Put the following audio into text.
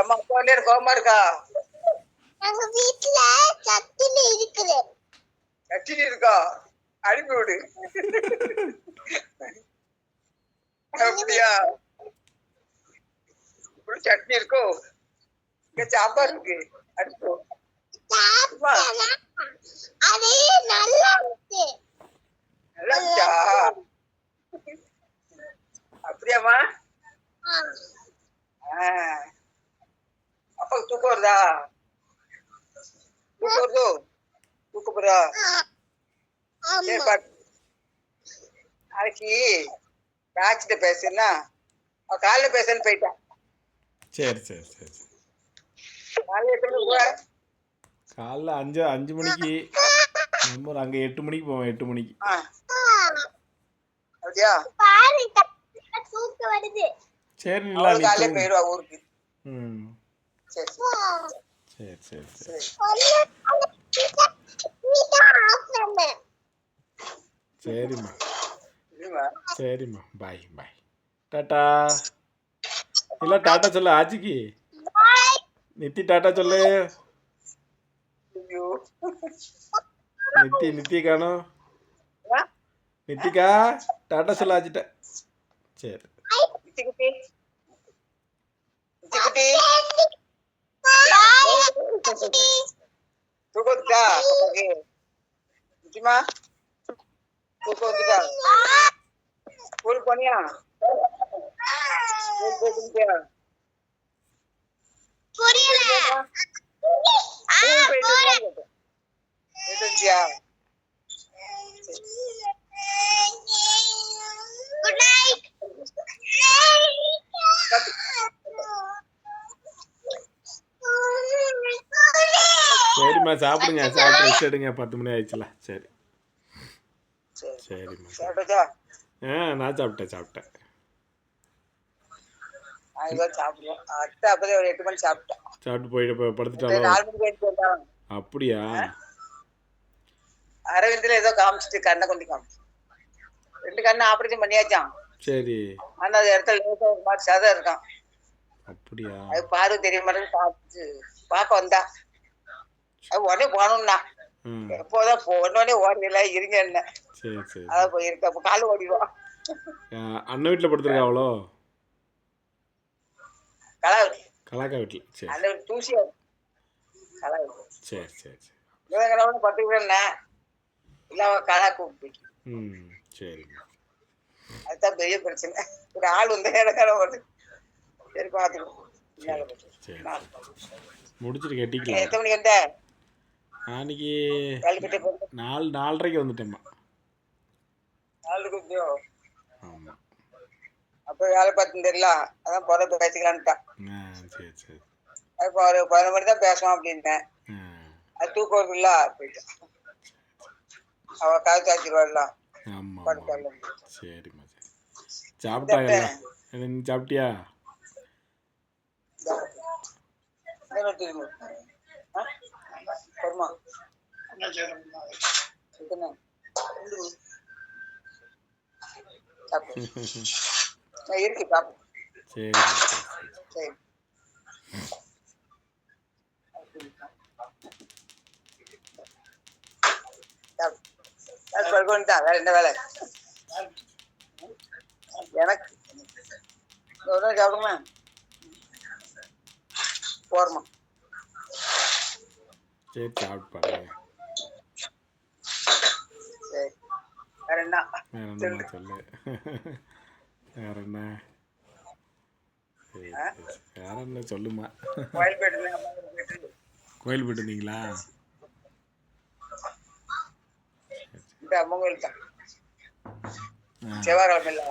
அம்மா அப்பா கோவமா இருக்கா? எங்க வீட்டுல சட்டினி இருக்குது. சட்டினி இருக்கா? அனுப்பி விடு. அப்படியா? சட்னி இருக்கோ? இங்க சாம்பார் இருக்கு. அனுப்பு. அது நல்லா இருக்கு. நல்லா இருக்கா? அப்படியாமா? அப்பா தூக்கம் வருதா? தூக்கம் வருதோ? தூக்கம் வருதா? சரி பாட்டு. நாளைக்கு ராஜிட்ட பேசுனா காலையில பேசுன்னு போயிட்டான். சரி சரி சரி சரி. காலையில எத்தனை மணிக்கு போவ? காலைல 5 மணிக்கு. நம்ம அங்கே 8 மணிக்கு போவோம். 8 மணிக்கு. அப்படியா? தூக்கம் வருது. சரி இல்ல நீ காலையில போயிடுவா ஊருக்கு. சரி சரி சரி சரி. சரிம்மா சரிம்மா. பாய் பாய். டாட்டா. இல்லை டாட்டா சொல்லு ஆச்சிக்கு. நித்தி டாட்டா சொல்லு. நித்தி காணோம். நித்திகா டாட்டா சொல்ல ஆச்சிட்ட. சரி தூக்கத்துக்கா நிச்சயமா தூக்கம் வந்துட்டா? ஸ்கூலுக்கு போனியா? சரிம்மா சாப்பிடுங்க. சாப்பிட்டு ரெஸ்ட் எடுங்க. 10 மணி ஆயிடுச்சுல. சரி சரிம்மா. நான் சாப்பிட்டேன். சாப்பிட்டு போயிட்டு படுத்துட்டாலும். அப்படியா? அரவிந்தில ஏதோ காமிச்சிட்டு கண்ணை கொண்டு காமிச்சு 2 கண்ணு ஆபரேஷன் பண்ணியாச்சான். சரி. ஆனா அது இடத்துல சதை இருக்கான். அப்படியா? அது பார்வை தெரிய மாதிரி பார்த்து பார்க்க வந்தா உடனே போகணும்னா எப்போதான் போனோடனே ஓடல இருங்க என்ன. சரி சரி. அதான் போயிருக்கு. அப்போ காலை ஓடிடுவோம். அண்ணன் வீட்டில் படுத்துருக்கா அவ்வளோ? கலாக்கா வீட்டில். சரி அந்த தூசியா கலா சரி சரி சரி. பட்டுக்கிறேன் இல்லை கலா கூப்பிட்டு. சரிம்மா. அதுதான் பெரிய பிரச்சனை. ஒரு ஆள் வந்து இடக்காலம் வருது. சரி பார்த்துக்கோ. சரி முடிச்சுட்டு கேட்டிக்கலாம். எத்தனை மணிக்கு வந்த? அன்னைக்கு கல்கிட்ட 4:30க்கு வந்துட்டேம்மா. 4:00 ஆமாம். அப்போ வேலை பார்த்து தெரியல. அதான் போகிற பேசிக்கலான்ட்டான். சரி சரி. இப்போ ஒரு 11 மணி தான் பேசுவோம் அப்படின்ட்டேன். அது தூக்கம் வருதுல்ல போயிட்டேன். அவள் காய்ச்சி ஆச்சிருவாள்ல. ஆமாம். சரிம்மா சரி. சாப்பிட்டாங்கல்ல. நீ சாப்பிட்டியா? இருக்கு பாப்போம். சரிம்மா சரி. படுக்கொண்டா வேற என்ன வேலை எனக்கு? சாப்பிடுமா போறமா? சரி சாப்பிட்டு பாருங்க. சரி வேற என்ன? சொல்லு. வேற என்ன? வேற என்ன சொல்லுமா? கோயில் போயிட்டு இருந்தீங்களா? இந்த அம்மன் கோயில் தான் செவ்வாய்க்கிழமை இல்லை.